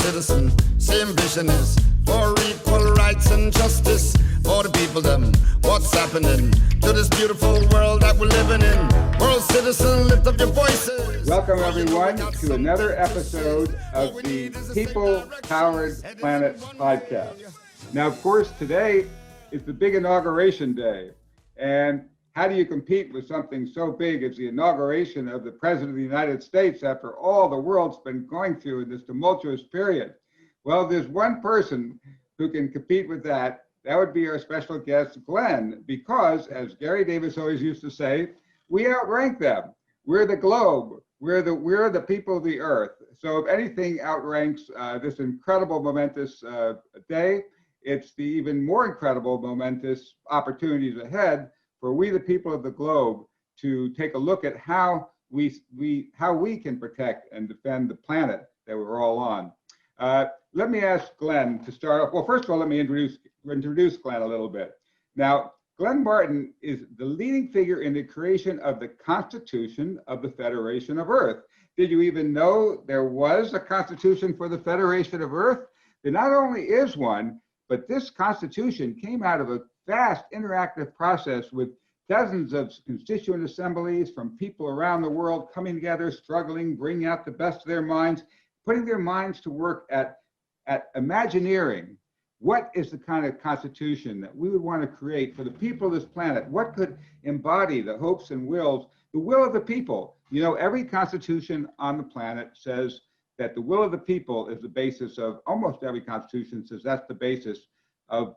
citizen. Same vision is for equal rights and justice for the people them. What's happening to this beautiful world that we're living in? World citizen, lift up your voices. Welcome everyone to another episode of the People Powered Planet podcast. Now, of course, today is the big inauguration day. And how do you compete with something so big as the inauguration of the President of the United States after all the world's been going through in this tumultuous period? Well, there's one person who can compete with that. That would be our special guest, Glen, because as Gary Davis always used to say, we outrank them. We're the globe. We're the people of the earth. So if anything outranks this incredible, momentous day, it's the even more incredible, momentous opportunities ahead for we, the people of the globe, to take a look at how we can protect and defend the planet that we're all on. Let me ask Glen to start off. Well, first of all, let me introduce Glen a little bit. Now, Glen Martin is the leading figure in the creation of the Constitution of the Federation of Earth. Did you even know there was a Constitution for the Federation of Earth? There not only is one, but this Constitution came out of a vast interactive process with dozens of constituent assemblies from people around the world coming together, struggling, bringing out the best of their minds, putting their minds to work at imagineering what is the kind of constitution that we would want to create for the people of this planet. What could embody the hopes and wills, the will of the people? You know, every constitution on the planet says that the will of the people is the basis of, almost every constitution says that's the basis of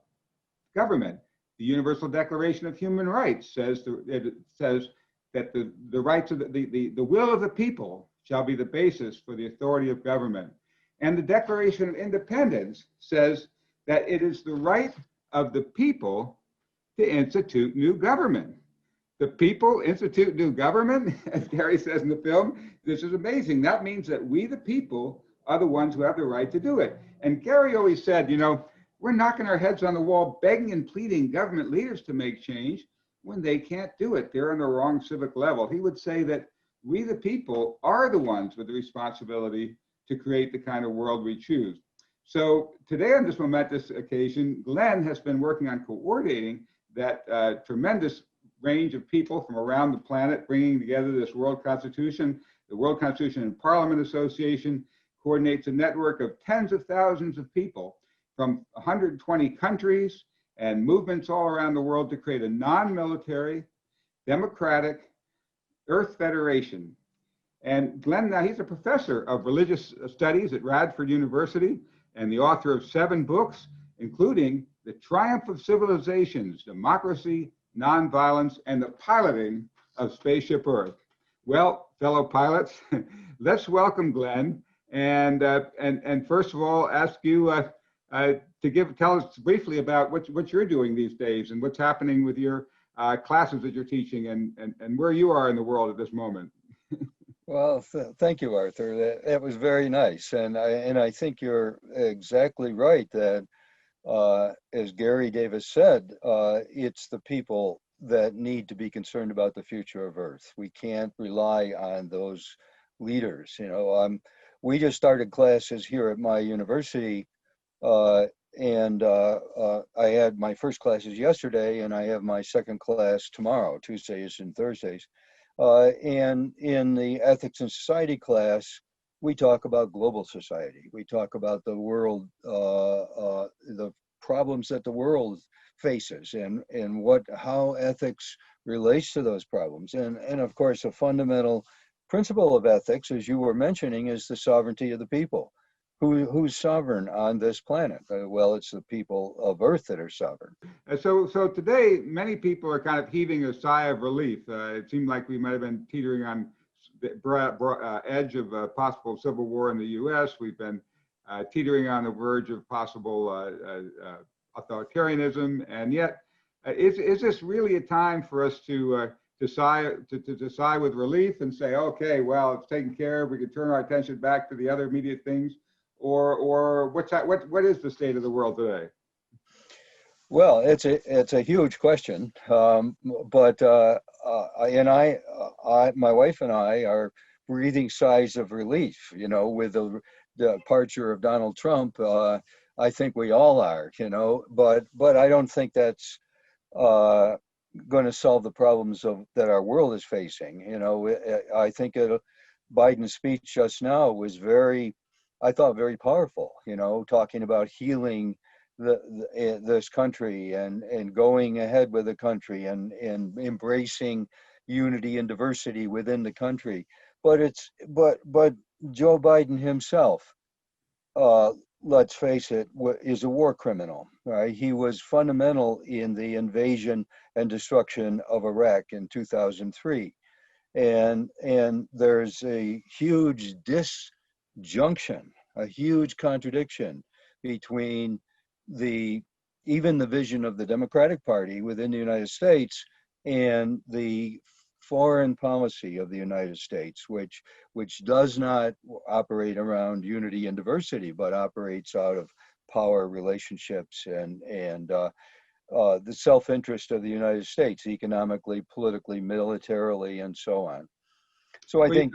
government. The Universal Declaration of Human Rights says that the rights of the will of the people shall be the basis for the authority of government. And the Declaration of Independence says that it is the right of the people to institute new government. The people institute new government, as Gary says in the film. This is amazing. That means that we, the people, are the ones who have the right to do it. And Gary always said, you know, we're knocking our heads on the wall, begging and pleading government leaders to make change when they can't do it. They're on the wrong civic level. He would say that we, the people, are the ones with the responsibility to create the kind of world we choose. So today on this momentous occasion, Glen has been working on coordinating that tremendous range of people from around the planet, bringing together this World Constitution. The World Constitution and Parliament Association coordinates a network of tens of thousands of people from 120 countries and movements all around the world to create a non-military, democratic Earth Federation. And Glen, now he's a professor of religious studies at Radford University and the author of 7 books, including The Triumph of Civilizations, Democracy, Nonviolence, and the Piloting of Spaceship Earth. Well, fellow pilots, let's welcome Glen and first of all, ask you to tell us briefly about what you're doing these days and what's happening with your classes that you're teaching and where you are in the world at this moment. Well, thank you, Arthur. That was very nice, and I think you're exactly right that, as Gary Davis said, it's the people that need to be concerned about the future of Earth. We can't rely on those leaders. You know, we just started classes here at my university, and I had my first classes yesterday, and I have my second class tomorrow, Tuesdays and Thursdays. And in the ethics and society class, we talk about global society. We talk about the world, the problems that the world faces, and how ethics relates to those problems. And of course, a fundamental principle of ethics, as you were mentioning, is the sovereignty of the people. Who's sovereign on this planet? Well, it's the people of Earth that are sovereign. So today, many people are kind of heaving a sigh of relief. It seemed like we might have been teetering on the edge of a possible civil war in the U.S. We've been teetering on the verge of possible authoritarianism, and yet, is this really a time for us to sigh with relief and say, okay, well, it's taken care of. We can turn our attention back to the other immediate things. Or what is the state of the world today? Well, it's a huge question, but my wife and I are breathing sighs of relief, you know, with the departure of Donald Trump. I think we all are, but I don't think that's going to solve the problems that our world is facing. I think Biden's speech just now was I thought very powerful. Talking about healing this country and going ahead with the country and embracing unity and diversity within the country. But Joe Biden himself, let's face it, is a war criminal. Right? He was fundamental in the invasion and destruction of Iraq in 2003, and there's a huge disjunction, a huge contradiction between even the vision of the Democratic Party within the United States and the foreign policy of the United States, which does not operate around unity and diversity, but operates out of power relationships and the self-interest of the United States, economically, politically, militarily, and so on. So I think,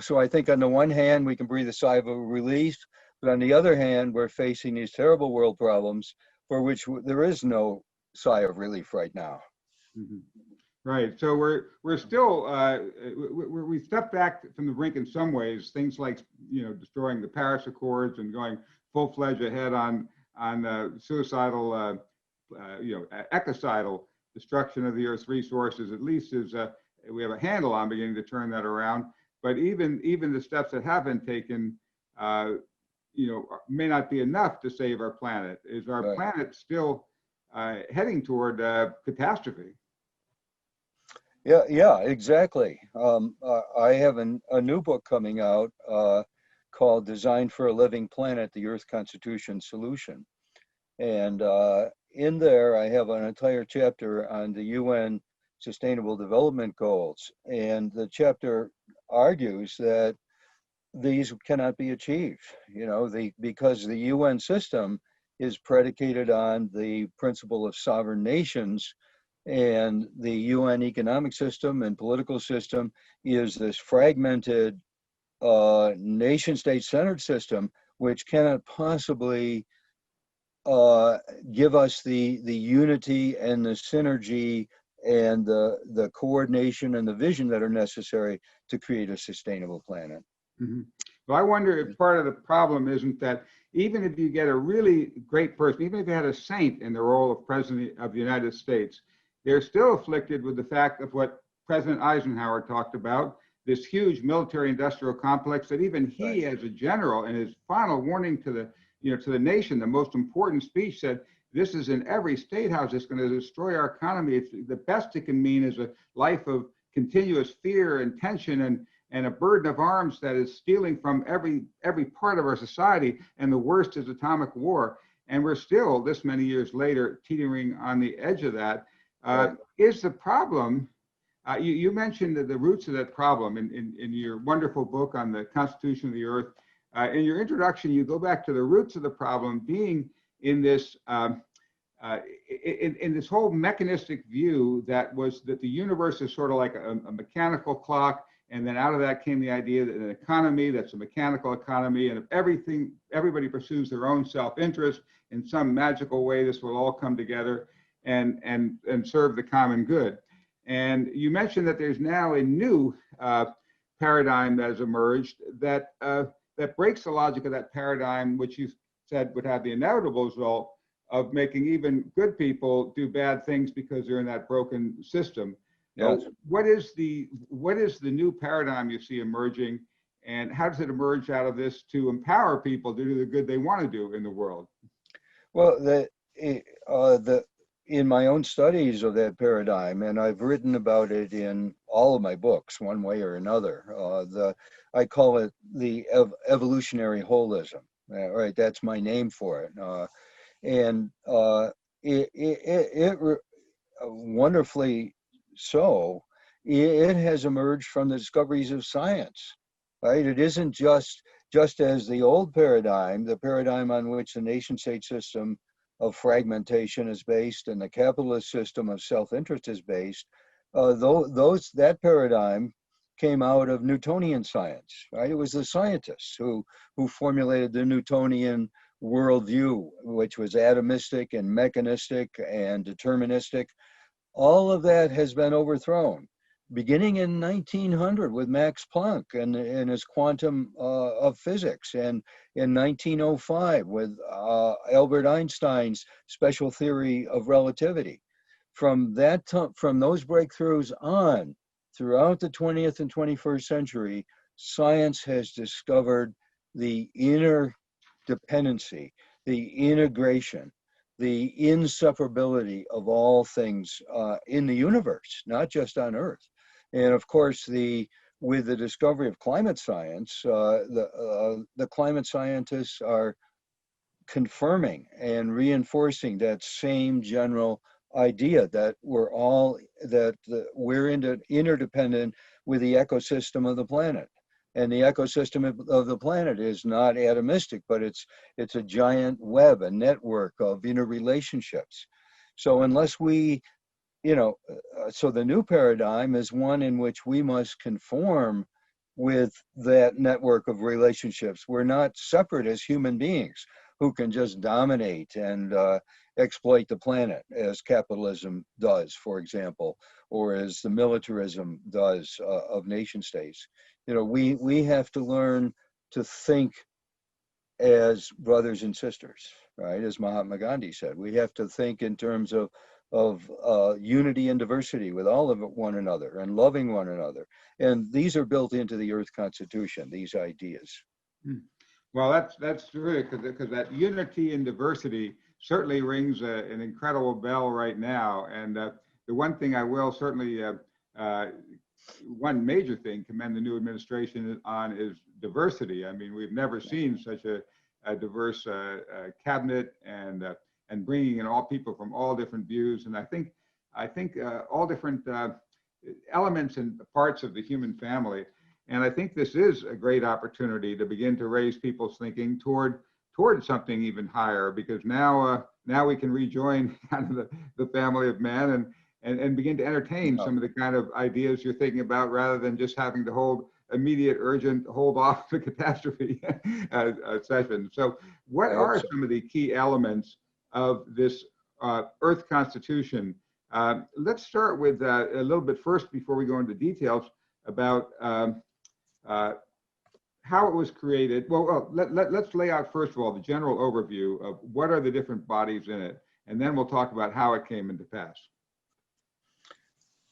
so I think on the one hand, we can breathe a sigh of relief, but on the other hand, we're facing these terrible world problems for which there is no sigh of relief right now. Mm-hmm. Right. So we're still we step back from the brink in some ways. Things like destroying the Paris Accords and going full-fledged ahead on suicidal ecocidal destruction of the Earth's resources. At least is we have a handle on beginning to turn that around. But even the steps that have been taken, may not be enough to save our planet. Is our planet still heading toward catastrophe? Yeah, exactly. I have a new book coming out called Design for a Living Planet, the Earth Constitution Solution. And in there, I have an entire chapter on the UN Sustainable Development Goals. And the chapter argues that these cannot be achieved, because the UN system is predicated on the principle of sovereign nations. And the UN economic system and political system is this fragmented nation-state centered system, which cannot possibly give us the unity and the synergy and the coordination and the vision that are necessary to create a sustainable planet. Mm-hmm. Well, I wonder if part of the problem isn't that even if you get a really great person, even if you had a saint in the role of President of the United States, they're still afflicted with the fact of what President Eisenhower talked about, this huge military-industrial complex that even he, as a general, in his final warning to the nation, the most important speech, said, this is in every state house. It's going to destroy our economy. It's the best it can mean is a life of continuous fear and tension and a burden of arms that is stealing from every part of our society. And the worst is atomic war. And we're still, this many years later, teetering on the edge of that. Is the problem, you mentioned the roots of that problem in your wonderful book on the Constitution of the Earth. In your introduction, you go back to the roots of the problem being in this in this whole mechanistic view that the universe is sort of like a mechanical clock, and then out of that came the idea that an economy that's a mechanical economy, and if everybody pursues their own self-interest in some magical way, this will all come together and serve the common good. And you mentioned that there's now a new paradigm that has emerged that breaks the logic of that paradigm, which you said would have the inevitable result of making even good people do bad things because they're in that broken system. Yes. What is the new paradigm you see emerging, and how does it emerge out of this to empower people to do the good they want to do in the world? Well, in my own studies of that paradigm, and I've written about it in all of my books, one way or another, I call it the evolutionary holism. Right, that's my name for it, and it wonderfully so. It has emerged from the discoveries of science. Right, it isn't just as the old paradigm, the paradigm on which the nation-state system of fragmentation is based and the capitalist system of self-interest is based. That paradigm came out of Newtonian science, right? It was the scientists who formulated the Newtonian worldview, which was atomistic and mechanistic and deterministic. All of that has been overthrown, beginning in 1900 with Max Planck and his quantum of physics, and in 1905 with Albert Einstein's special theory of relativity. From those breakthroughs on, throughout the 20th and 21st century, science has discovered the interdependency, the integration, the inseparability of all things in the universe, not just on Earth. And of course, with the discovery of climate science, the climate scientists are confirming and reinforcing that same general idea that we're interdependent with the ecosystem of the planet. And the ecosystem of the planet is not atomistic, but it's a giant web, a network of interrelationships. So unless we, so the new paradigm is one in which we must conform with that network of relationships. We're not separate as human beings who can just dominate and exploit the planet, as capitalism does, for example, or as the militarism does of nation states. We have to learn to think as brothers and sisters, right? As Mahatma Gandhi said, we have to think in terms of unity and diversity with all of one another and loving one another. And these are built into the Earth Constitution, these ideas. Well, that's true, because that unity and diversity certainly rings an incredible bell right now. And the one thing I will certainly, one major thing, commend the new administration on is diversity. I mean, we've never seen such a diverse cabinet, and bringing in all people from all different views. And I think all different elements and parts of the human family. And I think this is a great opportunity to begin to raise people's thinking toward something even higher, because now we can rejoin kind of the family of man and begin to entertain some of the kind of ideas you're thinking about, rather than just having to hold immediate, urgent, hold off the catastrophe session. So what are some of the key elements of this Earth Constitution? Let's start with a little bit first, before we go into details about how it was created. Well, let's lay out, first of all, the general overview of what are the different bodies in it, and then we'll talk about how it came into pass.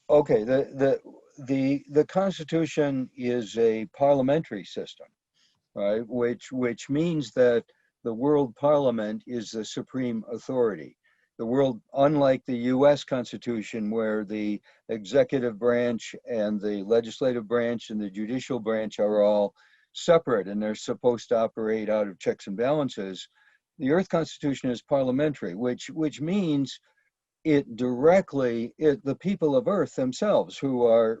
Okay, the Constitution is a parliamentary system, right? Which means that the World Parliament is the supreme authority. The world, unlike the U.S. Constitution, where the executive branch and the legislative branch and the judicial branch are all separate and they're supposed to operate out of checks and balances, the Earth Constitution is parliamentary, which means the people of Earth themselves, who are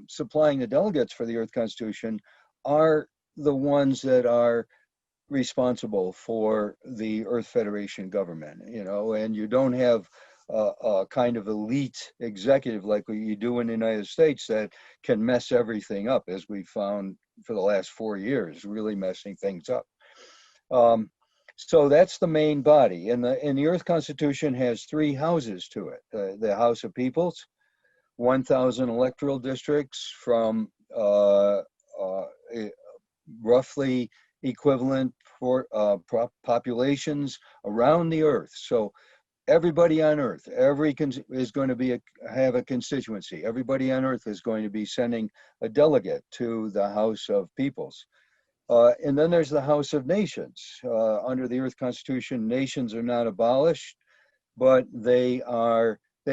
supplying the delegates for the Earth Constitution, are the ones that are responsible for the Earth Federation government, and you don't have a kind of elite executive like what you do in the United States that can mess everything up, as we found for the last 4 years, really messing things up. So that's the main body. And the Earth Constitution has 3 houses to it. The House of Peoples, 1,000 electoral districts from roughly equivalent for populations around the Earth. So everybody on Earth, is going to have a constituency. Everybody on Earth is going to be sending a delegate to the House of Peoples. And then there's the House of Nations. Under the Earth Constitution, nations are not abolished, but they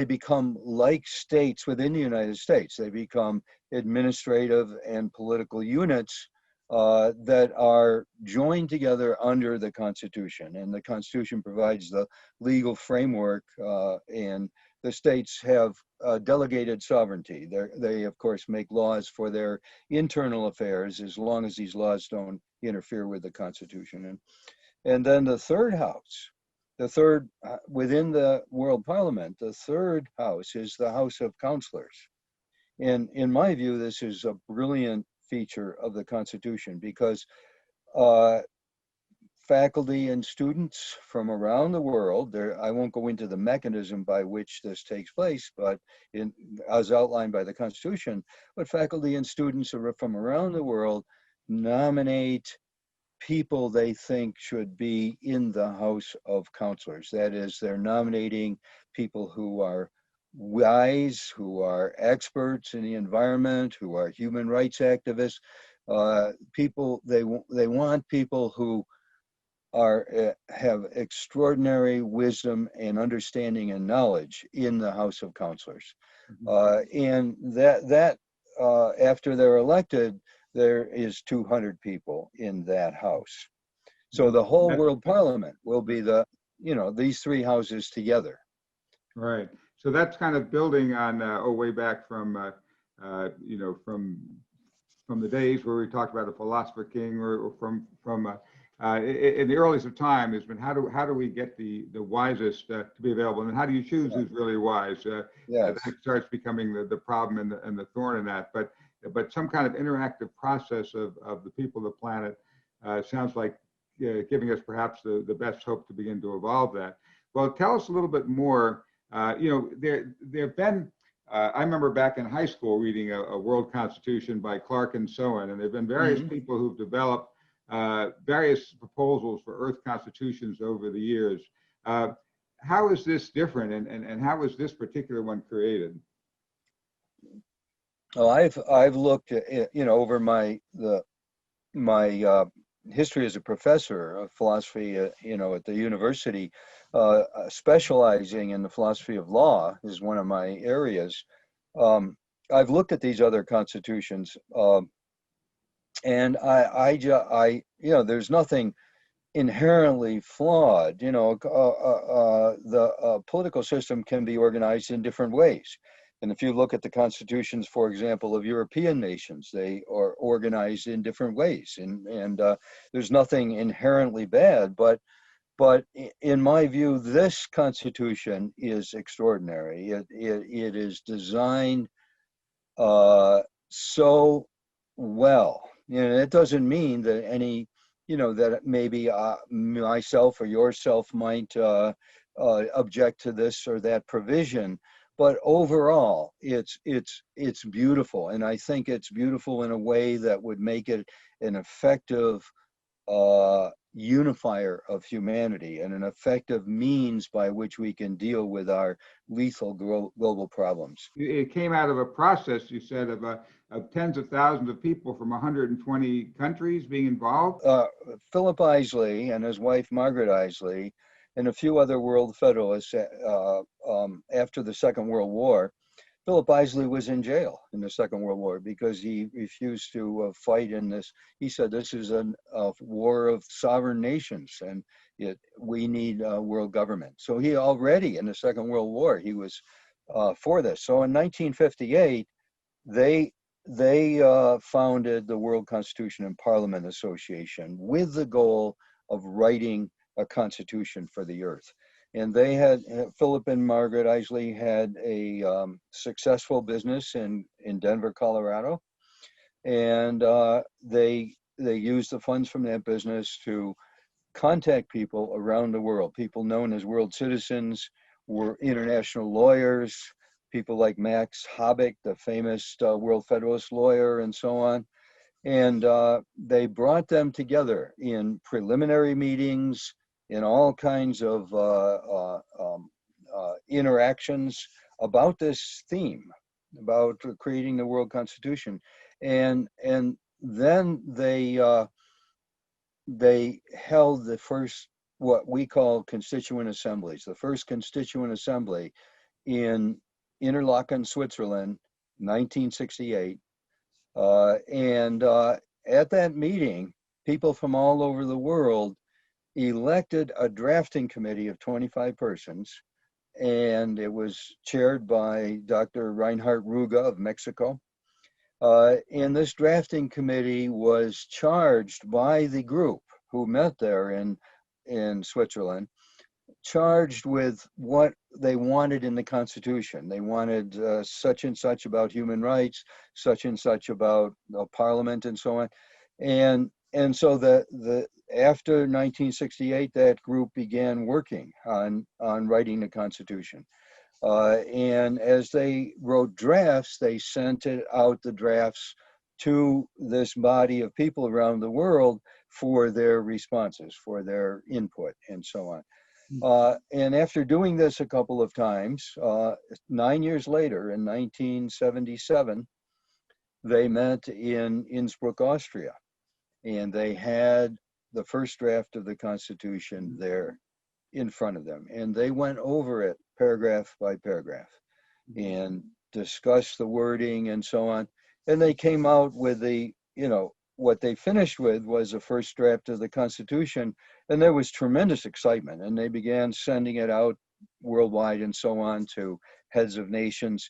become like states within the United States. They become administrative and political units that are joined together under the Constitution. And the Constitution provides the legal framework, and the states have delegated sovereignty. They, of course, make laws for their internal affairs, as long as these laws don't interfere with the Constitution. And then the third house, within the World Parliament, the third house is the House of Counselors. And in my view, this is a brilliant feature of the Constitution because faculty and students from around the world, I won't go into the mechanism by which this takes place, but as outlined by the Constitution, but faculty and students from around the world nominate people they think should be in the House of Counselors. That is, they're nominating people who are wise, who are experts in the environment, who are human rights activists. They want people who have extraordinary wisdom and understanding and knowledge in the House of Counselors. And that after they're elected, there is 200 people in that house. So the whole world parliament will be these three houses together. Right. So that's kind of building on way back from from the days where we talked about a philosopher king, or from in the earliest of time has been how do we get the wisest to be available, and how do you choose who's really wise? Yes. That starts becoming the problem and the thorn in that. But some kind of interactive process of the people of the planet sounds like giving us perhaps the best hope to begin to evolve that. Well, tell us a little bit more. There have been, I remember back in high school reading a World Constitution by Clark and Sowen, and there have been various people who've developed various proposals for Earth constitutions over the years. How is this different, and how was this particular one created? Well, I've looked at, over my history as a professor of philosophy, at the university, specializing in the philosophy of law is one of my areas. I've looked at these other constitutions, and there's nothing inherently flawed. The political system can be organized in different ways. And if you look at the constitutions, for example, of European nations, they are organized in different ways. And there's nothing inherently bad, but in my view, this constitution is extraordinary. It is designed so well. It doesn't mean that that maybe myself or yourself might object to this or that provision. But overall, it's beautiful, and I think it's beautiful in a way that would make it an effective unifier of humanity and an effective means by which we can deal with our lethal global problems. It came out of a process, you said, of tens of thousands of people from 120 countries being involved. Philip Isley and his wife Margaret Isley and a few other World Federalists after the Second World War. Philip Isley was in jail in the Second World War because he refused to fight in this. He said this is a war of sovereign nations, and we need world government. So he already in the Second World War, he was for this. So in 1958, they founded the World Constitution and Parliament Association with the goal of writing a constitution for the earth. And they had, Philip and Margaret Isley had a successful business in Denver, Colorado. And they used the funds from that business to contact people around the world, people known as world citizens, were international lawyers, people like Max Habeck, the famous World Federalist lawyer, and so on. And they brought them together in preliminary meetings, in all kinds of interactions about this theme, about creating the World Constitution. And then they held the first, what we call constituent assemblies, the first constituent assembly in Interlaken, Switzerland, 1968. And at that meeting, people from all over the world elected a drafting committee of 25 persons, and it was chaired by Dr. Reinhard Ruga of Mexico. And this drafting committee was charged by the group who met there in Switzerland charged with what they wanted in the Constitution. They wanted such and such about human rights, such and such about Parliament, and so on. And so the after 1968, that group began working on writing the Constitution. And as they wrote drafts, they sent it out the drafts to this body of people around the world for their responses, for their input, and so on. And after doing this a couple of times, 9 years later, in 1977, they met in Innsbruck, Austria, and they had the first draft of the Constitution there in front of them. And they went over it paragraph by paragraph and discussed the wording and so on. And they came out with what they finished with was the first draft of the Constitution. And there was tremendous excitement. And they began sending it out worldwide and so on to heads of nations.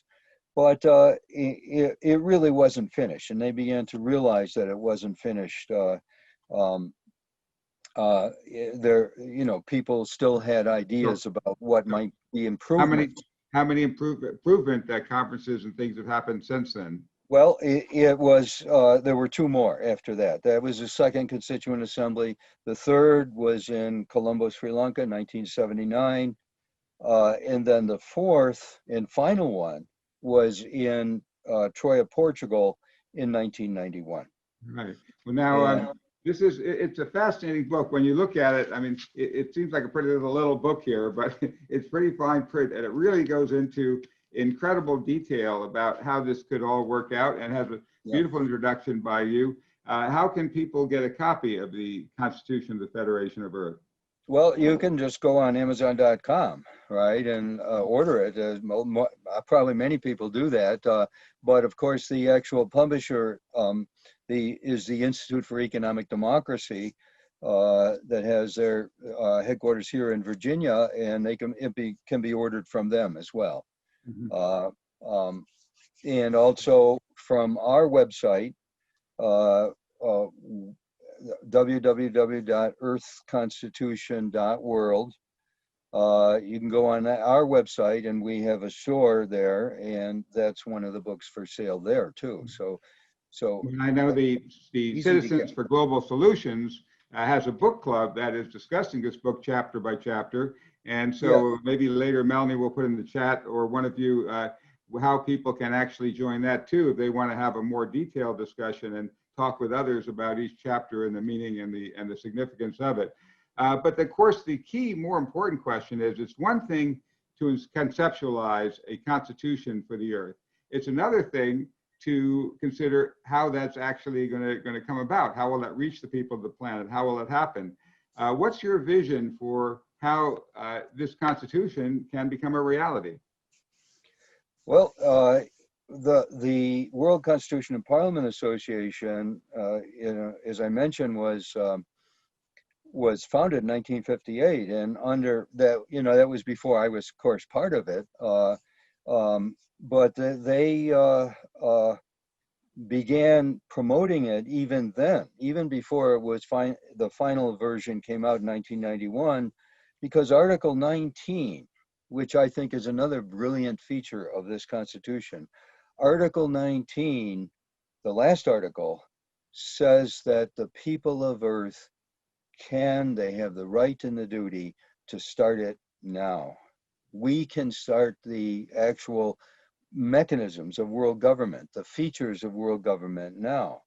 But it really wasn't finished. And they began to realize that it wasn't finished. People still had ideas about what might be improved. How many improvement conferences and things have happened since then? Well, it was, there were two more after that. That was the second Constituent Assembly. The third was in Colombo, Sri Lanka, 1979. And then the fourth and final one was in Troia, Portugal in 1991. Right. Well, now, it's a fascinating book. When you look at it, I mean, it seems like a pretty little book here, but it's pretty fine print, and it really goes into incredible detail about how this could all work out, and has a beautiful introduction by you. How can people get a copy of the Constitution of the Federation of Earth? Well, you can just go on Amazon.com, right, and order it. Probably many people do that, but of course the actual publisher is the Institute for Economic Democracy, that has their headquarters here in Virginia, and it can be ordered from them as well. Mm-hmm. And also from our website, www.earthconstitution.world. You can go on our website, and we have a store there, and that's one of the books for sale there too. So I know the Citizens for Global Solutions has a book club that is discussing this book chapter by chapter, and so maybe later Melanie will put in the chat, or one of you, how people can actually join that too if they want to have a more detailed discussion and talk with others about each chapter and the meaning and the significance of it. But of course, the key, more important question is, it's one thing to conceptualize a constitution for the Earth. It's another thing to consider how that's actually going to come about. How will that reach the people of the planet? How will it happen? What's your vision for how this constitution can become a reality? Well, the World Constitution and Parliament Association, as I mentioned, was founded in 1958, and under that, that was before I was, of course, part of it. But they began promoting it even then, even before it was the final version came out in 1991, because Article 19, which I think is another brilliant feature of this Constitution, Article 19, the last article, says that the people of Earth they have the right and the duty to start it now. We can start the actual mechanisms of world government, the features of world government now.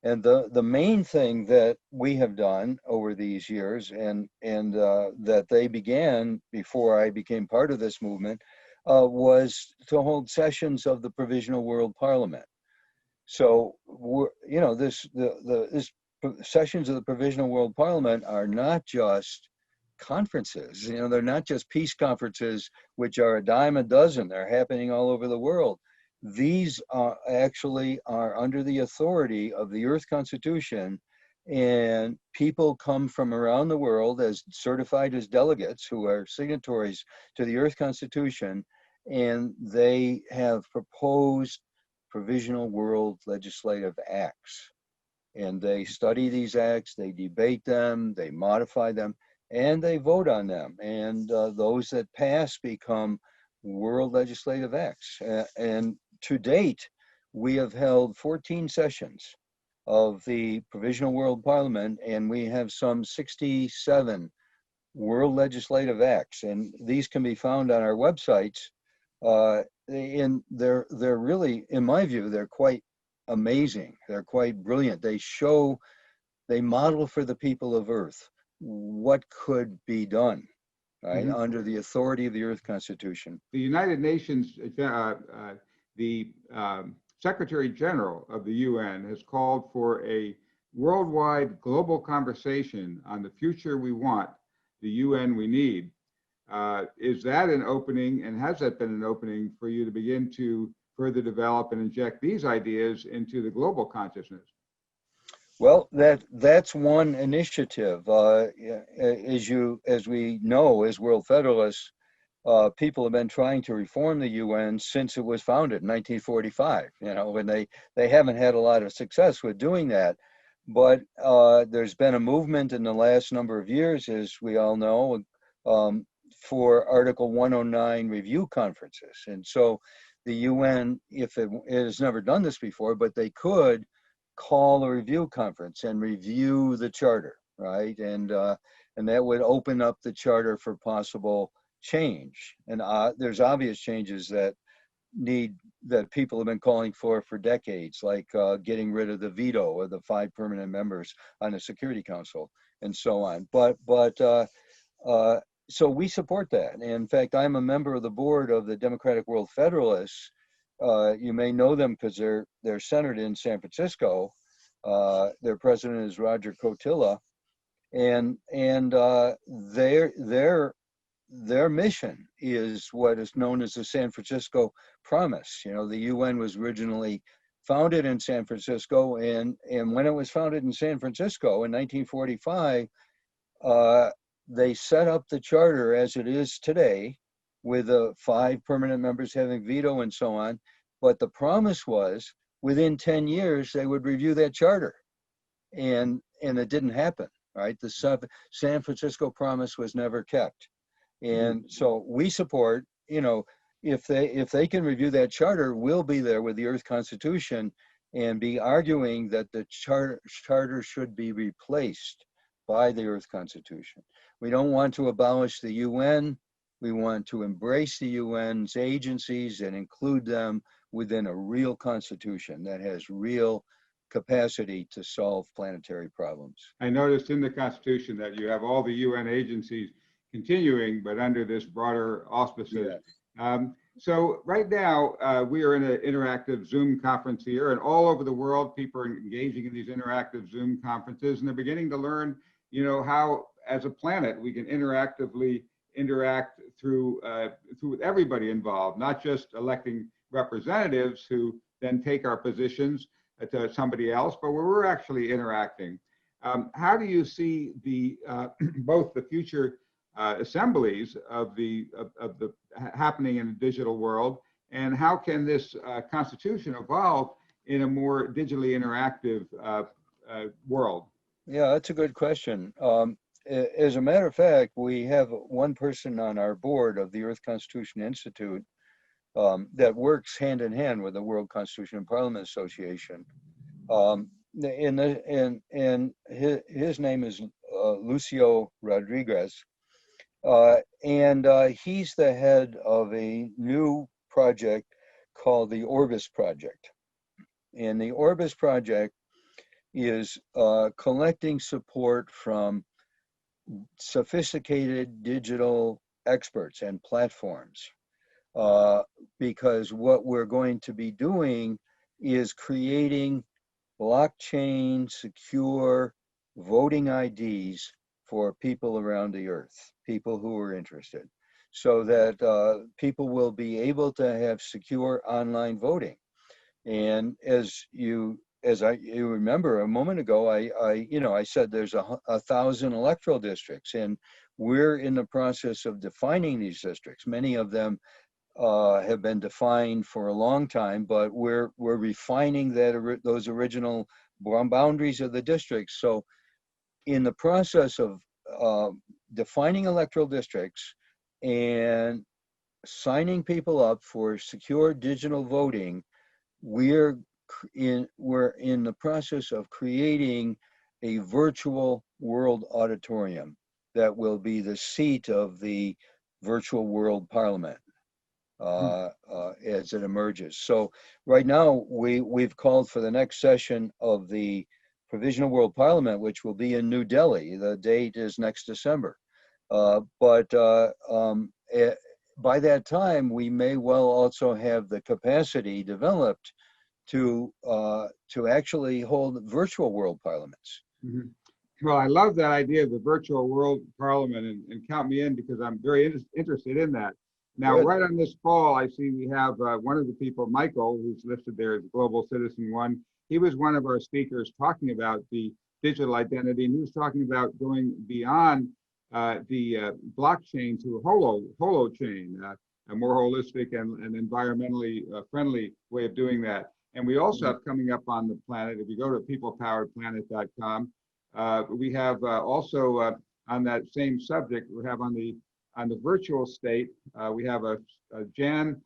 And the main thing that we have done over these years, and that they began before I became part of this movement, was to hold sessions of the Provisional World Parliament. So, this sessions of the Provisional World Parliament are not just conferences. They're not just peace conferences, which are a dime a dozen. They're happening all over the world. These are under the authority of the Earth Constitution, and people come from around the world as certified as delegates who are signatories to the Earth Constitution, and they have proposed provisional world legislative acts. And they study these acts, they debate them, they modify them, and they vote on them. And those that pass become world legislative acts. And to date, we have held 14 sessions of the Provisional World Parliament, and we have some 67 world legislative acts. And these can be found on our websites. And they're really, in my view, they're quite amazing. They're quite brilliant. They model for the people of Earth what could be done, right, under the authority of the Earth Constitution. The United Nations, the Secretary General of the UN has called for a worldwide global conversation on the future we want, the UN we need. Is that an opening, and has that been an opening for you to begin to further develop and inject these ideas into the global consciousness? Well, that's one initiative. As we know, as World Federalists, people have been trying to reform the UN since it was founded in 1945. And they haven't had a lot of success with doing that. But there's been a movement in the last number of years, as we all know, for Article 109 review conferences. And so the UN, if it has never done this before, but they could call a review conference and review the charter, right? And that would open up the charter for possible change. And there's obvious changes that people have been calling for decades, like getting rid of the veto of the 5 permanent members on the Security Council and so on. So we support that. In fact, I'm a member of the board of the Democratic World Federalists. You may know them because they're centered in San Francisco. Their president is Roger Cotilla, and their mission is what is known as the San Francisco Promise. The UN was originally founded in San Francisco, and when it was founded in San Francisco in 1945, they set up the charter as it is today, with the 5 permanent members having veto and so on. But the promise was within 10 years, they would review that charter. And it didn't happen, right? The San Francisco Promise was never kept. And so we support, if they can review that charter, we'll be there with the Earth Constitution and be arguing that the charter should be replaced by the Earth Constitution. We don't want to abolish the UN. We want to embrace the UN's agencies and include them within a real constitution that has real capacity to solve planetary problems. I noticed in the Constitution that you have all the UN agencies continuing, but under this broader auspices. Yes. So right now, we are in an interactive Zoom conference here, and all over the world, people are engaging in these interactive Zoom conferences, and they're beginning to learn, how as a planet we can interactively interact through everybody involved, not just electing representatives who then take our positions to somebody else, but where we're actually interacting. How do you see the both the future assemblies of the happening in the digital world, and how can this constitution evolve in a more digitally interactive world? Yeah, that's a good question. As a matter of fact, we have one person on our board of the Earth Constitution Institute that works hand in hand with the World Constitution and Parliament Association. And his name is Lucio Rodriguez. And he's the head of a new project called the Orbis Project. And the Orbis Project is collecting support from sophisticated digital experts and platforms, because what we're going to be doing is creating blockchain secure voting IDs for people around the earth, people who are interested, so that people will be able to have secure online voting. And as you remember a moment ago, I said there's 1,000 electoral districts, and we're in the process of defining these districts. Many of them have been defined for a long time, but we're refining those original boundaries of the districts. So in the process of defining electoral districts and signing people up for secure digital voting. We're in the process of creating a virtual world auditorium that will be the seat of the virtual world parliament as it emerges. So right now we've called for the next session of the Provisional World Parliament, which will be in New Delhi. The date is next December. But by that time, we may well also have the capacity developed to actually hold virtual world parliaments. Mhm. Well, I love that idea of the virtual world parliament, and count me in because I'm very interested in that. Now, Good. right on this call, I see we have one of the people, Michael, who's listed there as Global Citizen One. He was one of our speakers talking about the digital identity, and he was talking about going beyond the blockchain to a holo chain, a more holistic and environmentally friendly way of doing that. And we also have coming up on the planet, if you go to peoplepoweredplanet.com, we have also on that same subject, we have on the virtual state, we have Jan,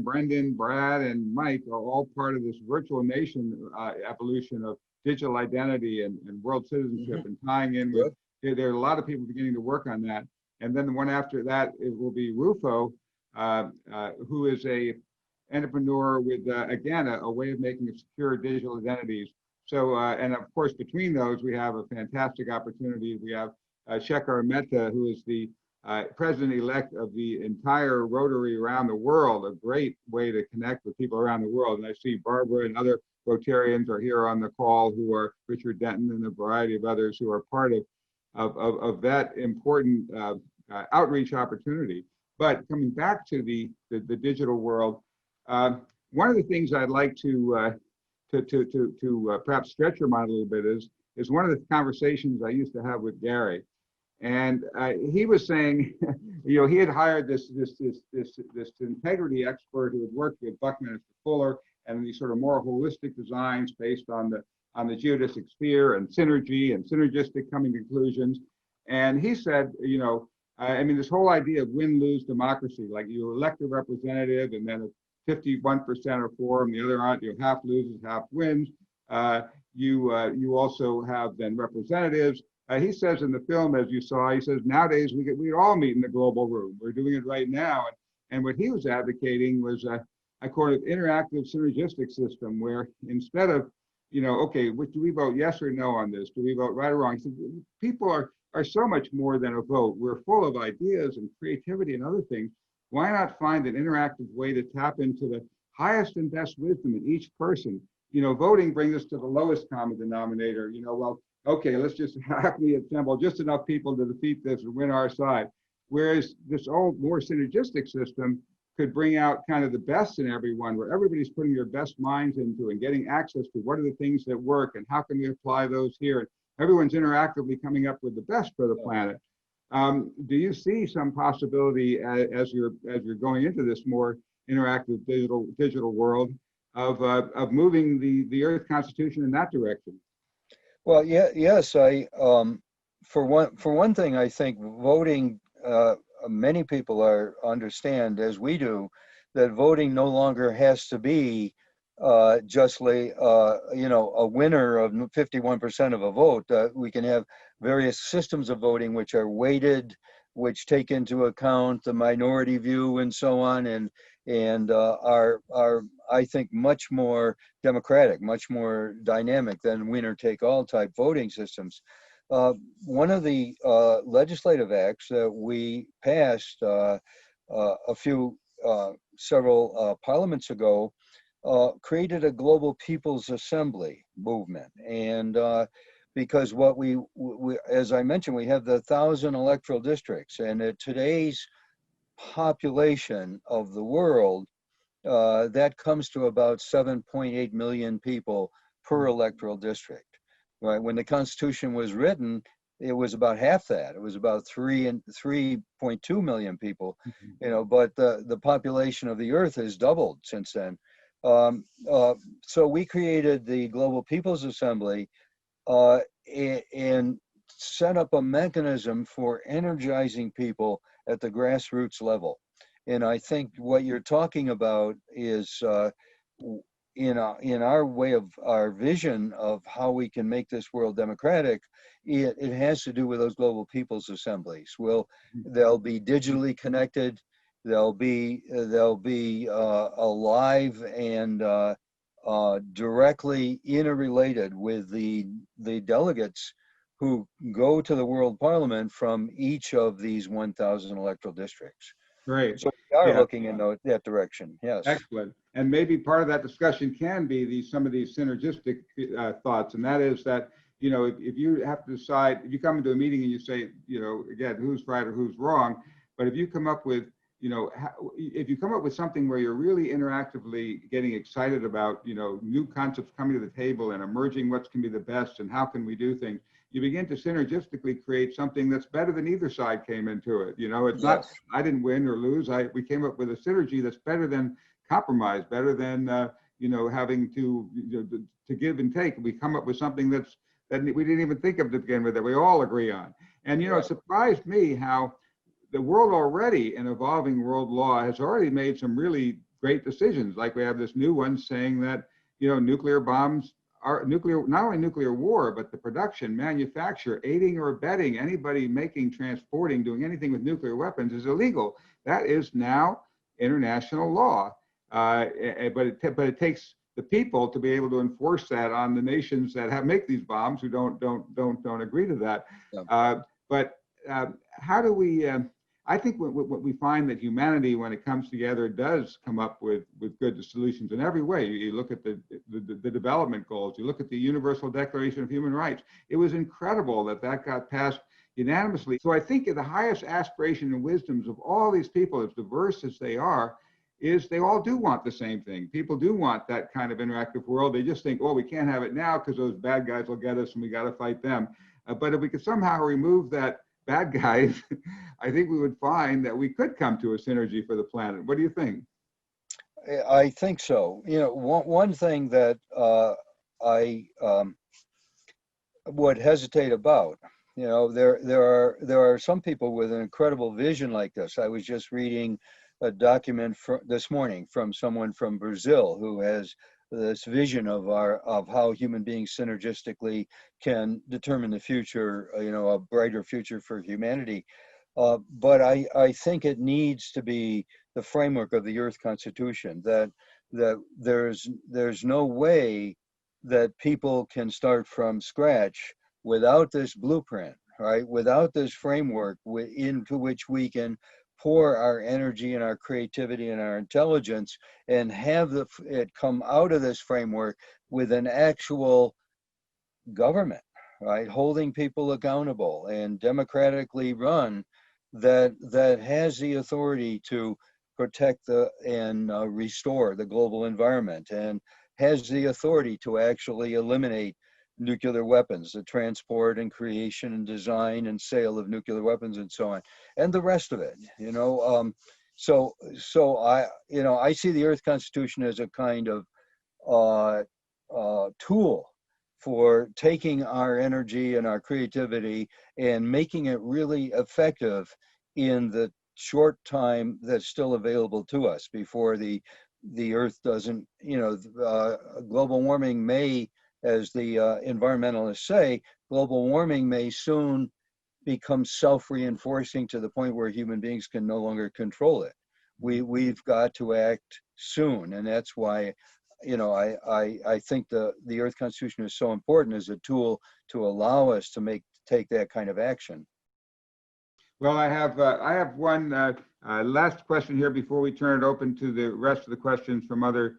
Brendan, Brad, and Mike are all part of this virtual nation evolution of digital identity and world citizenship, and tying in with, there are a lot of people beginning to work on that. And then the one after that, it will be Rufo, who is a entrepreneur with, again, a way of making secure digital identities. So, and of course, between those, we have a fantastic opportunity. We have Shekhar Mehta, who is the president-elect of the entire Rotary around the world, a great way to connect with people around the world. And I see Barbara and other Rotarians are here on the call, who are Richard Denton and a variety of others who are part of that important outreach opportunity. But coming back to the digital world, one of the things I'd like to perhaps stretch your mind a little bit is one of the conversations I used to have with Gary, and he was saying, you know, he had hired this integrity expert who had worked with Buckminster Fuller and these sort of more holistic designs based on the geodesic sphere and synergy and synergistic coming conclusions. And he said, you know, I mean, this whole idea of win-lose democracy, like you elect a representative and then 51% are for them, the other aren't, you know, half loses, half wins. You also have then representatives. He says in the film, as you saw, he says, nowadays we all meet in the global room. We're doing it right now. And what he was advocating was a kind of interactive synergistic system where instead of, you know, okay, do we vote yes or no on this? Do we vote right or wrong? He said, people are so much more than a vote. We're full of ideas and creativity and other things. Why not find an interactive way to tap into the highest and best wisdom in each person? You know, voting brings us to the lowest common denominator. You know, well, okay, let's just happily assemble just enough people to defeat this and win our side. Whereas this old, more synergistic system could bring out kind of the best in everyone, where everybody's putting their best minds into and getting access to what are the things that work and how can we apply those here. And everyone's interactively coming up with the best for the planet. Do you see some possibility as you're going into this more interactive digital world of moving the Earth Constitution in that direction? Well, yeah, yes. For one thing, I think voting. Many people understand, as we do, that voting no longer has to be justly, you know, a winner of 51% of a vote. We can have various systems of voting which are weighted, which take into account the minority view and so on, and are I think much more democratic, much more dynamic than winner-take-all type voting systems. One of the legislative acts that we passed several parliaments ago created a global people's assembly movement. And because what we, as I mentioned, we have the 1,000 electoral districts, and at today's population of the world, that comes to about 7.8 million people per electoral district. Right, when the Constitution was written, it was about half that. It was about 3.2 million people, you know. But the population of the Earth has doubled since then. So we created the Global People's Assembly, and set up a mechanism for energizing people at the grassroots level. And I think what you're talking about is in our way of our vision of how we can make this world democratic, it has to do with those global people's assemblies. They'll be digitally connected. They'll be alive and directly interrelated with the delegates who go to the World Parliament from each of these 1,000 electoral districts. Great. So we are Yeah. looking in that direction. Yes. Excellent. And maybe part of that discussion can be some of these synergistic thoughts, and that is that, you know, if you have to decide, if you come into a meeting and you say, you know, again, who's right or who's wrong, but if you come up with, you know, if you come up with something where you're really interactively getting excited about, you know, new concepts coming to the table and emerging what's can be the best and how can we do things, you begin to synergistically create something that's better than either side came into it. You know, it's not, I didn't win or lose. We came up with a synergy that's better than compromise, better than, you know, having to, you know, to give and take. We come up with something that we didn't even think of to begin with, that we all agree on. And, you know, it surprised me how the world already, an evolving world law, has already made some really great decisions. Like we have this new one saying that, you know, nuclear bombs are not only nuclear war, but the production, manufacture, aiding or abetting anybody making, transporting, doing anything with nuclear weapons is illegal. That is now international law. But it takes the people to be able to enforce that on the nations that make these bombs who don't agree to that. How do we? I think what we find that humanity, when it comes together, does come up with good solutions in every way. You look at the development goals. You look at the Universal Declaration of Human Rights. It was incredible that got passed unanimously. So I think the highest aspiration and wisdoms of all these people, as diverse as they are, is they all do want the same thing. People do want that kind of interactive world. They just think, oh, we can't have it now because those bad guys will get us and we got to fight them. But if we could somehow remove that bad guys, I think we would find that we could come to a synergy for the planet. What do you think? I think so. You know, one thing that I would hesitate about, you know, there are some people with an incredible vision like this. I was just reading a document this morning from someone from Brazil who has this vision of how human beings synergistically can determine the future, you know, a brighter future for humanity. But I think it needs to be the framework of the Earth Constitution, that there's no way that people can start from scratch without this blueprint, right? Without this framework into which we can pour our energy and our creativity and our intelligence and have it come out of this framework with an actual government, right? Holding people accountable and democratically run, that has the authority to protect and restore the global environment, and has the authority to actually eliminate nuclear weapons, the transport and creation and design and sale of nuclear weapons and so on, and the rest of it, you know. So I see the Earth Constitution as a kind of tool for taking our energy and our creativity and making it really effective in the short time that's still available to us before the Earth doesn't, you know, global warming may, as the environmentalists say, global warming may soon become self-reinforcing to the point where human beings can no longer control it. We've got to act soon, and that's why, you know, I think the Earth Constitution is so important as a tool to allow us to take that kind of action. Well, I have one last question here before we turn it open to the rest of the questions from other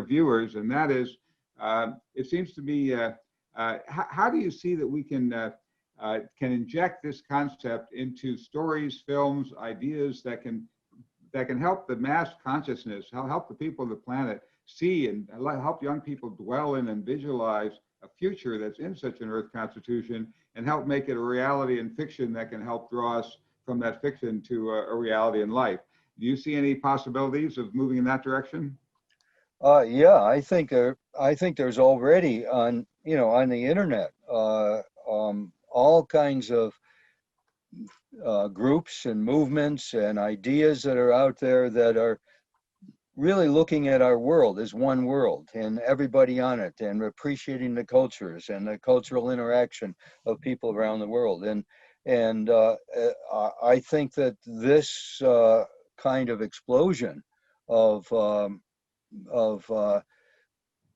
viewers, and that is, it seems to be, how do you see that we can inject this concept into stories, films, ideas that can help the mass consciousness, help the people of the planet see and help young people dwell in and visualize a future that's in such an Earth Constitution, and help make it a reality in fiction that can help draw us from that fiction to a reality in life. Do you see any possibilities of moving in that direction? Yeah, I think there's already on the internet all kinds of groups and movements and ideas that are out there that are really looking at our world as one world and everybody on it, and appreciating the cultures and the cultural interaction of people around the world. And I think that this kind of explosion of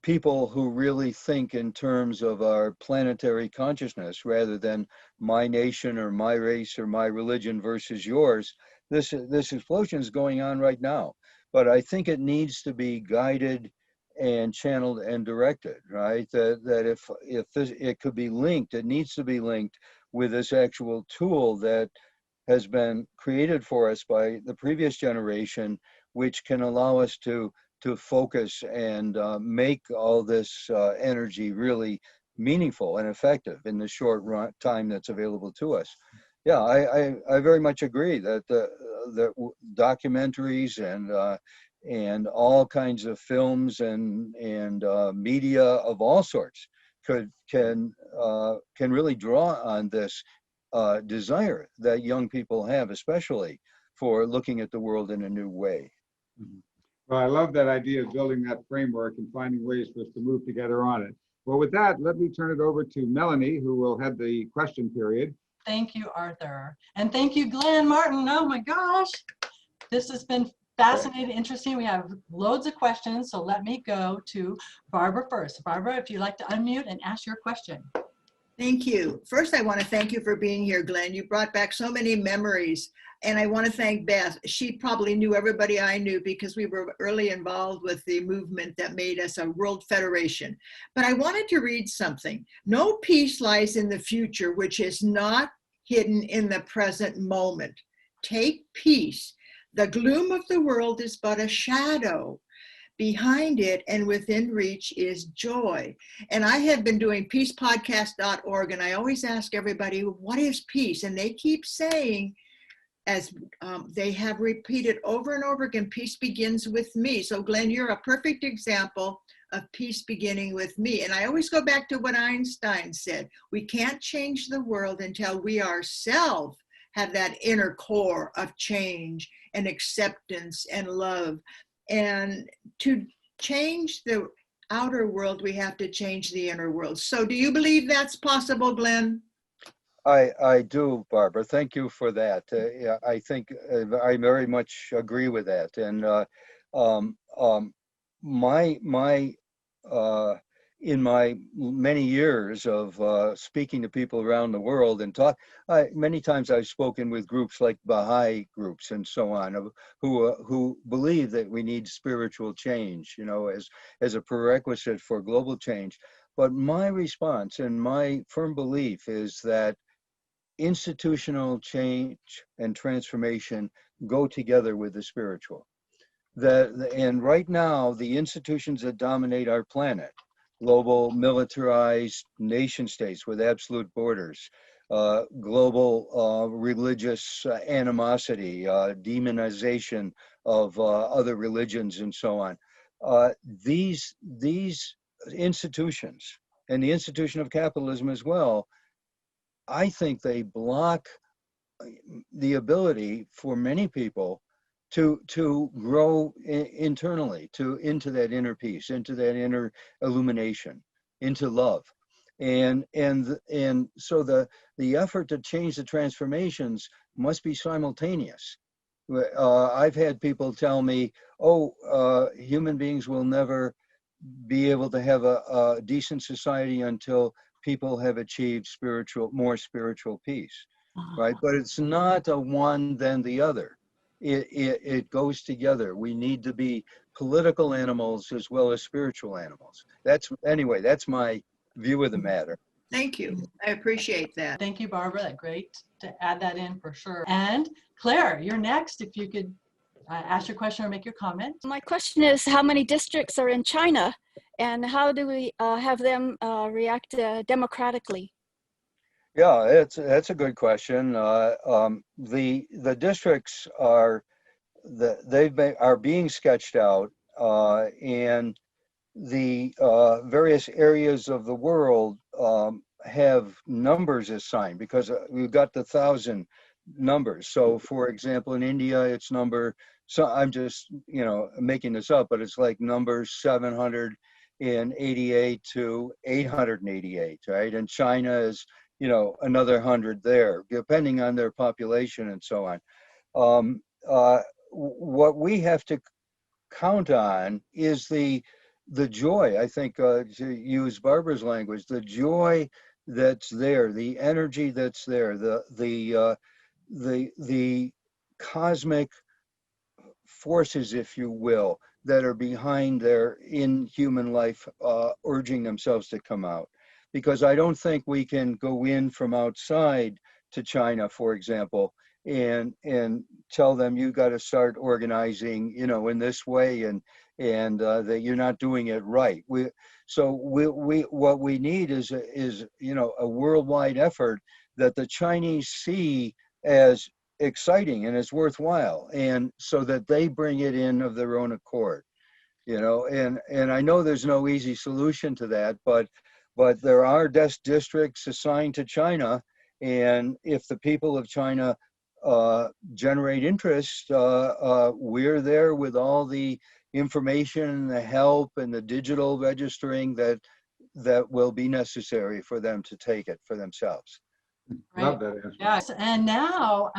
people who really think in terms of our planetary consciousness rather than my nation or my race or my religion versus yours, this explosion is going on right now. But I think it needs to be guided and channeled and directed, right? That if this, it could be linked, it needs to be linked with this actual tool that has been created for us by the previous generation, which can allow us to focus and make all this energy really meaningful and effective in the short time that's available to us. Yeah, I very much agree that the documentaries and all kinds of films and media of all sorts can really draw on this desire that young people have, especially for looking at the world in a new way. Mhm. Well, I love that idea of building that framework and finding ways for us to move together on it. Well, with that, let me turn it over to Melanie, who will head the question period. Thank you, Arthur. And thank you, Glen Martin. Oh my gosh. This has been fascinating, interesting. We have loads of questions, so let me go to Barbara first. Barbara, if you'd like to unmute and ask your question. Thank you. First, I want to thank you for being here, Glen. You brought back so many memories. And I want to thank Beth. She probably knew everybody I knew because we were early involved with the movement that made us a world federation. But I wanted to read something. No peace lies in the future, which is not hidden in the present moment. Take peace. The gloom of the world is but a shadow. Behind it and within reach is joy. And I have been doing peacepodcast.org, and I always ask everybody, what is peace? And they keep saying, as they have repeated over and over again, peace begins with me. So Glen, you're a perfect example of peace beginning with me. And I always go back to what Einstein said. We can't change the world until we ourselves have that inner core of change and acceptance and love. And to change the outer world, we have to change the inner world. So do you believe that's possible, Glen? I do, Barbara. Thank you for that. Yeah, I think I very much agree with that. And in my many years of speaking to people around the world and many times I've spoken with groups like Baha'i groups and so on, who believe that we need spiritual change, you know, as a prerequisite for global change. But my response and my firm belief is that institutional change and transformation go together with the spiritual. And right now, the institutions that dominate our planet, global militarized nation states with absolute borders, global religious animosity, demonization of other religions and so on. These institutions, and the institution of capitalism as well, I think they block the ability for many people to grow internally, into that inner peace, into that inner illumination, into love. And so the effort to change the transformations must be simultaneous. I've had people tell me, human beings will never be able to have a decent society until people have achieved more spiritual peace, right? But it's not a one then the other. It goes together. We need to be political animals as well as spiritual animals. That's my view of the matter. Thank you. I appreciate that. Thank you, Barbara. Great to add that in for sure. And Claire, you're next. If you could ask your question or make your comment. My question is, how many districts are in China, and how do we have them react democratically? Yeah, that's a good question. The districts are being sketched out, and the various areas of the world have numbers assigned because we've got the 1,000 numbers. So for example, in India, it's number, so I'm just, making this up, but it's like number 788 to 888, right? And China is, another 100 there, depending on their population and so on. What we have to count on is the joy, I think, to use Barbara's language, the joy that's there, the energy that's there, the cosmic forces, if you will, that are behind their in human life, urging themselves to come out. Because I don't think we can go in from outside to China, for example, and tell them you got to start organizing, in this way, and that you're not doing it right. What we need is a worldwide effort that the Chinese see as exciting and as worthwhile, and so that they bring it in of their own accord, and I know there's no easy solution to that, but there are districts assigned to China, and if the people of China generate interest, we're there with all the information and the help and the digital registering that will be necessary for them to take it for themselves. Right. Love that answer. Yes, and now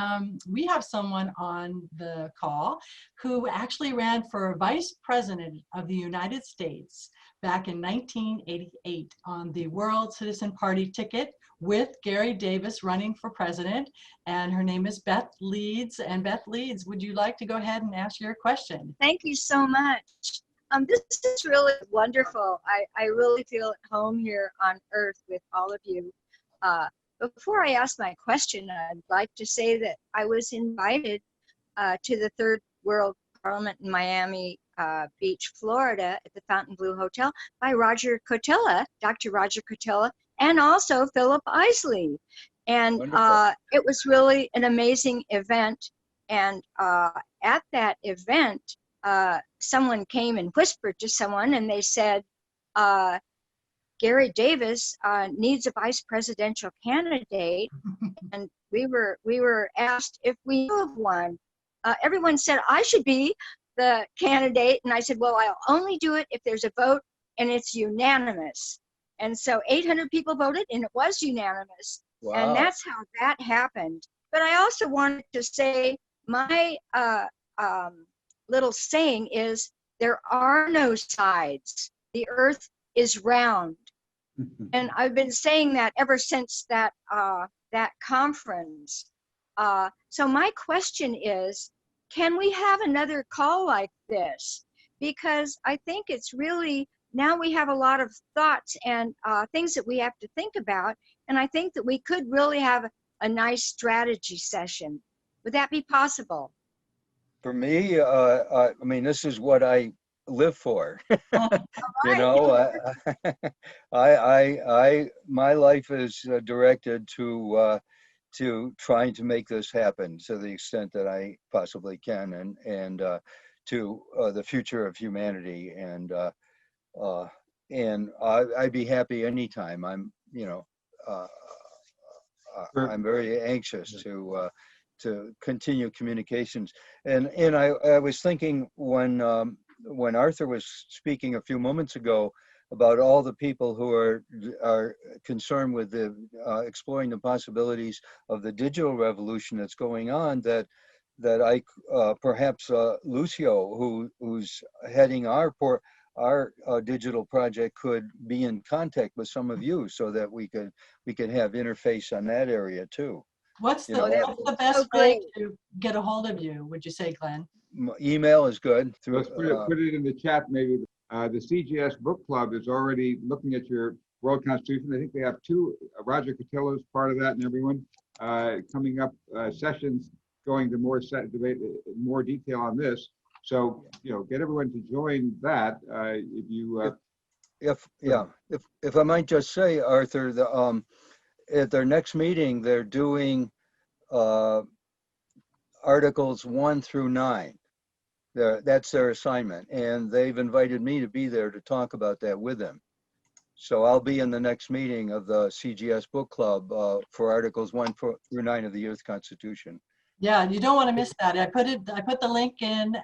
we have someone on the call who actually ran for Vice President of the United States back in 1988 on the World Citizen Party ticket with Gary Davis running for president, and her name is Beth Leeds. And Beth Leeds, would you like to go ahead and ask your question? Thank you so much. This is really wonderful. I really feel at home here on Earth with all of you. Before I ask my question, I'd like to say that I was invited to the Third World Parliament in Miami Beach, Florida, at the Fontainebleau Hotel by Roger Cotella, Dr. Roger Cotella, and also Philip Isley. And it was really an amazing event. And at that event, someone came and whispered to someone, and they said, Gary Davis needs a vice presidential candidate, and we were asked if we knew of one. Everyone said I should be the candidate, and I said, well, I'll only do it if there's a vote and it's unanimous. And so 800 people voted, and it was unanimous. Wow. And that's how that happened. But I also wanted to say my little saying is, there are no sides. The Earth is round. And I've been saying that ever since that conference. So my question is, can we have another call like this? Because I think it's really, now we have a lot of thoughts and things that we have to think about. And I think that we could really have a nice strategy session. Would that be possible? For me, I mean, this is what I live for. My life is directed to trying to make this happen to the extent that I possibly can, and to the future of humanity, and I'd be happy anytime. I'm very anxious to continue communications, and I was thinking when Arthur was speaking a few moments ago about all the people who are concerned with the exploring the possibilities of the digital revolution that's going on, that I perhaps Lucio, who's heading our digital project, could be in contact with some of you so that we could have interface on that area too. What's the best way to get a hold of you, would you say, Glenn? Email is good. Let's put it in the chat maybe. The CGS Book Club is already looking at your World Constitution. I think they have two, Roger Cotillo is part of that, and everyone coming up sessions going to more debate, more detail on this. So get everyone to join that. If I might just say, Arthur, at their next meeting, they're doing Articles 1 through 9. That's their assignment, and they've invited me to be there to talk about that with them. So I'll be in the next meeting of the CGS Book Club for Articles 1 through 9 of the Earth Constitution. Yeah, you don't want to miss that. I put the link in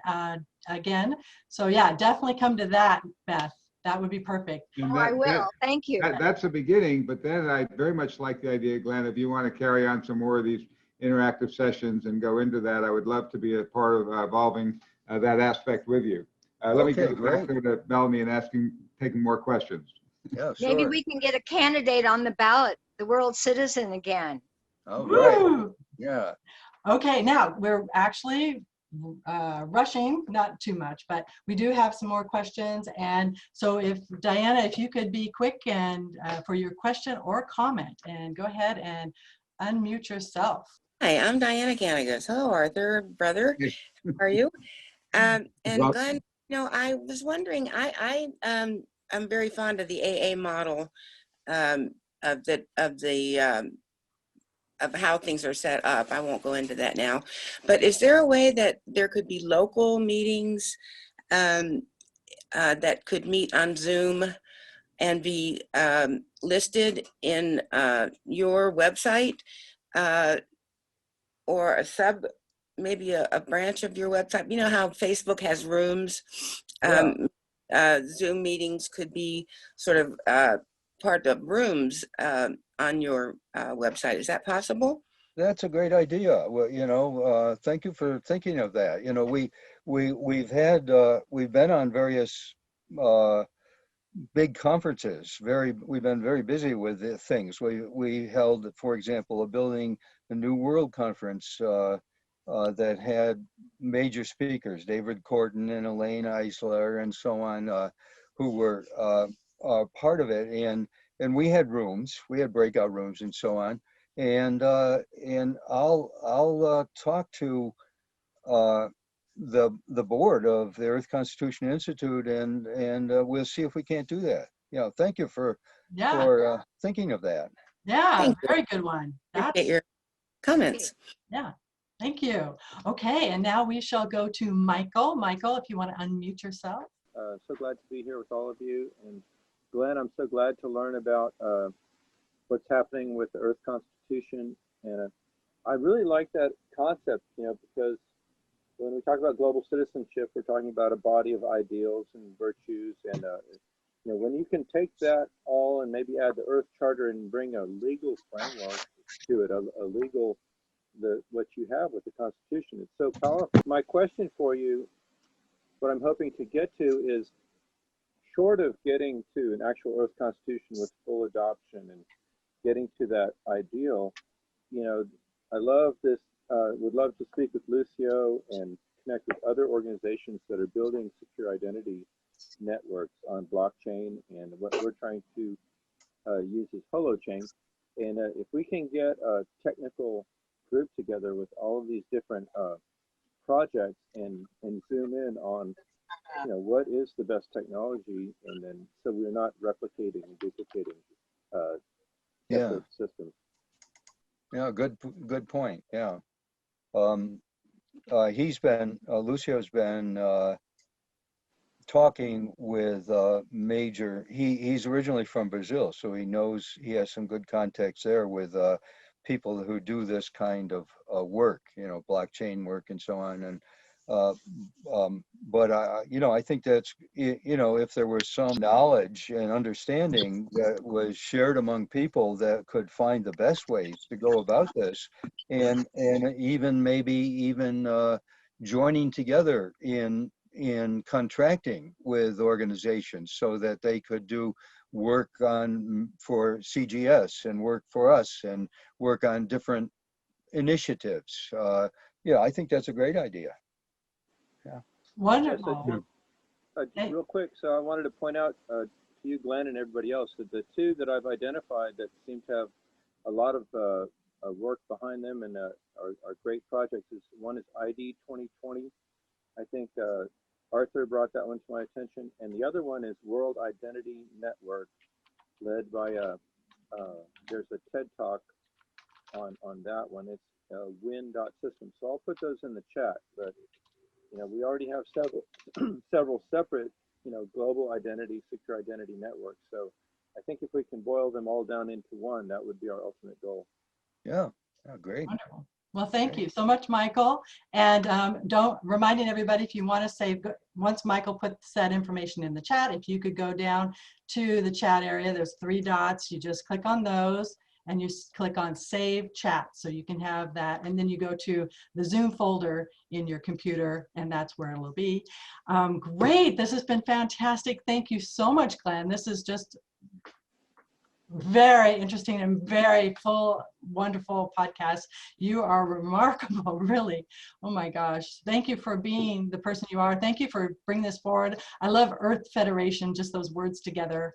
again. So yeah, definitely come to that, Beth. That would be perfect. And Oh, I will. Thank you. that's a beginning, but then I very much like the idea, Glenn, if you want to carry on some more of these interactive sessions and go into that, I would love to be a part of evolving that aspect with you. Let me go back to Melanie and taking more questions. Yeah, sure. Maybe we can get a candidate on the ballot, the world citizen again. Oh, right. Woo! Yeah. Okay, now we're actually rushing, not too much, but we do have some more questions. And so if Diana, if you could be quick and for your question or comment, and go ahead and unmute yourself. Hi, I'm Diana Gannigas. Hello, Arthur, brother. How are you? And Glenn, I was wondering, I'm very fond of the AA model of how things are set up. I won't go into that now, but is there a way that there could be local meetings that could meet on Zoom and be listed in your website or maybe a branch of your website? You know how Facebook has rooms? Zoom meetings could be sort of part of rooms on your website. Is that possible? That's a great idea. Well, thank you for thinking of that. We've been on various big conferences. We've been very busy with things. We held, for example, a New World conference that had major speakers, David Corton and Elaine Eisler and so on, who were part of it. And we had rooms, we had breakout rooms and so on. And I'll talk to the board of the Earth Constitution Institute, and we'll see if we can't do that. Thank you for thinking of that. Yeah, very good one. Appreciate your comments. Yeah, thank you. Okay, and now we shall go to Michael. Michael, if you want to unmute yourself. So glad to be here with all of you. And Glenn, I'm so glad to learn about what's happening with the Earth Constitution. And I really like that concept, because when we talk about global citizenship, we're talking about a body of ideals and virtues. And, when you can take that all and maybe add the Earth Charter and bring a legal framework to it, what you have with the Constitution, it's so powerful. My question for you, what I'm hoping to get to is, short of getting to an actual Earth Constitution with full adoption and getting to that ideal, I love this, would love to speak with Lucio and connect with other organizations that are building secure identity networks on blockchain, and what we're trying to use is holochain. And if we can get a technical group together with all of these different projects and zoom in on what is the best technology, and then so we're not replicating and duplicating systems. Yeah, good point. Yeah. Lucio's been talking with he's originally from Brazil, so he has some good contacts there with people who do this kind of work, blockchain work and so on. And but I think that's, if there was some knowledge and understanding that was shared among people that could find the best ways to go about this, and even joining together in contracting with organizations so that they could do work for CGS and work for us and work on different initiatives. I think that's a great idea. Yeah. Wonderful. Real quick, so I wanted to point out to you, Glenn, and everybody else, that the two that I've identified that seem to have a lot of work behind them and are great projects is, one is ID 2020. I think Arthur brought that one to my attention, and the other one is World Identity Network, led by there's a TED Talk on that one. It's win.system. So I'll put those in the chat, but we already have several separate global identity, secure identity networks. So I think if we can boil them all down into one, that would be our ultimate goal. Yeah, oh, great. Wonderful. Well, thank you so much, Michael. And reminding everybody, if you want to save, once Michael puts that information in the chat, if you could go down to the chat area, there's 3 dots. You just click on those and you click on Save Chat. So you can have that. And then you go to the Zoom folder in your computer, and that's where it will be. Great. This has been fantastic. Thank you so much, Glenn. This is just very interesting and very full, wonderful podcast. You are remarkable, really. Oh my gosh. Thank you for being the person you are. Thank you for bringing this forward. I love Earth Federation, just those words together.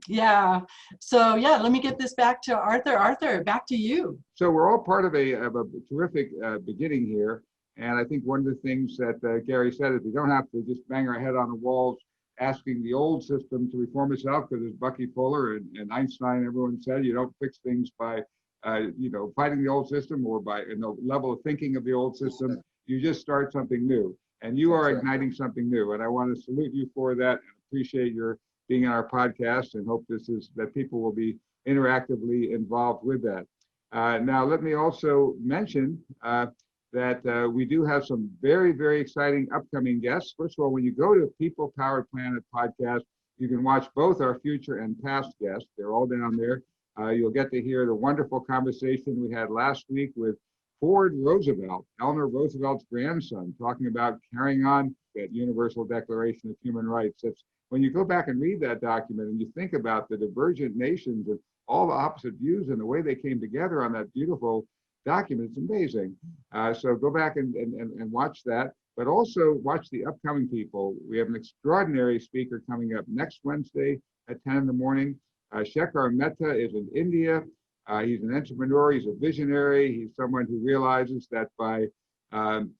Yeah. So let me get this back to Arthur. Arthur, back to you. So we're all part of a terrific beginning here. And I think one of the things that Gary said is we don't have to just bang our head on the walls asking the old system to reform itself, because as Bucky Fuller and Einstein, everyone said, you don't fix things by, fighting the old system or by the level of thinking of the old system. You just start something new, and you are igniting something new. And I want to salute you for that and appreciate your being on our podcast, and hope that people will be interactively involved with that. Now, let me also mention that we do have some very, very exciting upcoming guests. First of all, when you go to People Powered Planet podcast, you can watch both our future and past guests. They're all down there. You'll get to hear the wonderful conversation we had last week with Ford Roosevelt, Eleanor Roosevelt's grandson, talking about carrying on that Universal Declaration of Human Rights. That's, when you go back and read that document and you think about the divergent nations and all the opposite views and the way they came together on that beautiful document, it's amazing. So go back and watch that, but also watch the upcoming people. We have an extraordinary speaker coming up next Wednesday at 10 in the morning. Shekhar Mehta is in India. He's an entrepreneur, he's a visionary. He's someone who realizes that by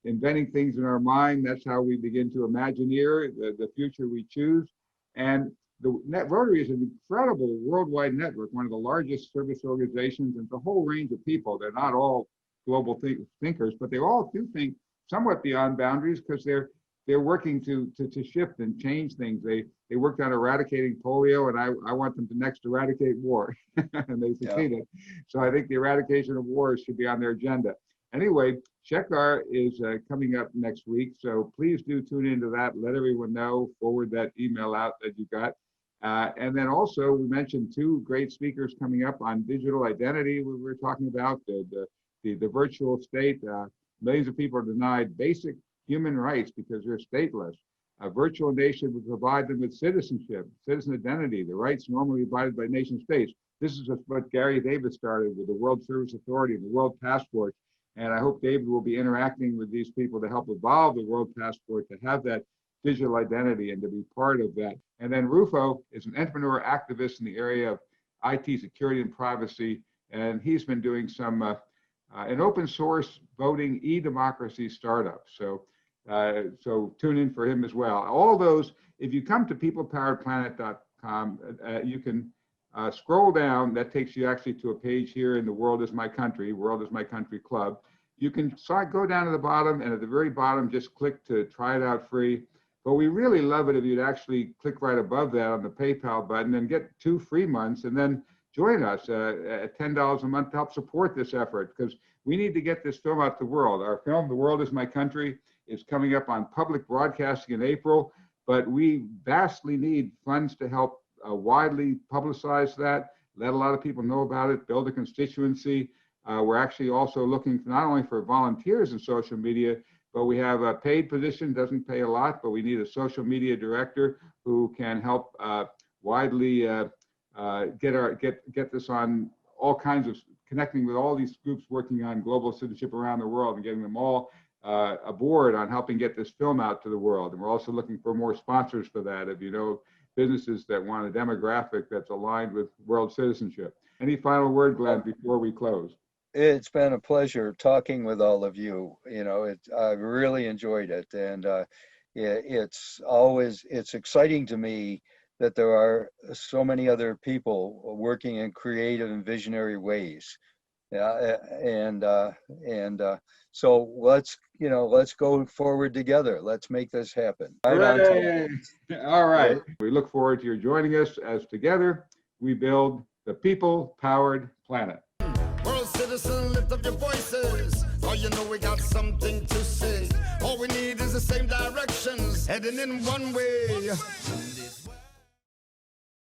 inventing things in our mind, that's how we begin to imagineer the future we choose. And the Rotary is an incredible worldwide network, one of the largest service organizations, and it's a whole range of people. They're not all global thinkers, but they all do think somewhat beyond boundaries, because they're working to shift and change things. They worked on eradicating polio, and I want them to next eradicate war, and they succeeded. So I think the eradication of wars should be on their agenda. Anyway, Shekhar is coming up next week, so please do tune into that. Let everyone know, forward that email out that you got. And then also, we mentioned 2 great speakers coming up on digital identity. We were talking about the virtual state. Millions of people are denied basic human rights because they're stateless. A virtual nation would provide them with citizenship, citizen identity, the rights normally provided by nation states. This is what Gary Davis started with the World Service Authority, the World Passport. And I hope David will be interacting with these people to help evolve the World Passport, to have that digital identity and to be part of that. And then Rufo is an entrepreneur activist in the area of IT security and privacy. And he's been doing some an open source voting e-democracy startup. So tune in for him as well. All those, if you come to peoplepoweredplanet.com, you can scroll down. That takes you actually to a page here in the World is My Country, World is My Country Club. You can go down to the bottom, and at the very bottom, just click to try it out free. But we really love it if you'd actually click right above that on the PayPal button and get 2 free months, and then join us at $10 a month to help support this effort, because we need to get this film out to the world. Our film, The World is My Country, is coming up on public broadcasting in April, but we vastly need funds to help widely publicize that, let a lot of people know about it, build a constituency. We're actually also looking not only for volunteers in social media, but we have a paid position, doesn't pay a lot, but we need a social media director who can help widely get this on all kinds of, connecting with all these groups working on global citizenship around the world and getting them all aboard on helping get this film out to the world. And we're also looking for more sponsors for that, if you know businesses that want a demographic that's aligned with world citizenship. Any final word, Glenn, before we close? It's been a pleasure talking with all of you. I've really enjoyed it, and it's exciting to me that there are so many other people working in creative and visionary ways. So let's you know, let's go forward together. Let's make this happen. Right on Hooray! time. All right. We look forward to your joining us as together we build the people-powered planet. World citizen, lift up your voices. Oh, you know we got something to say. All we need is the same directions, heading in one way.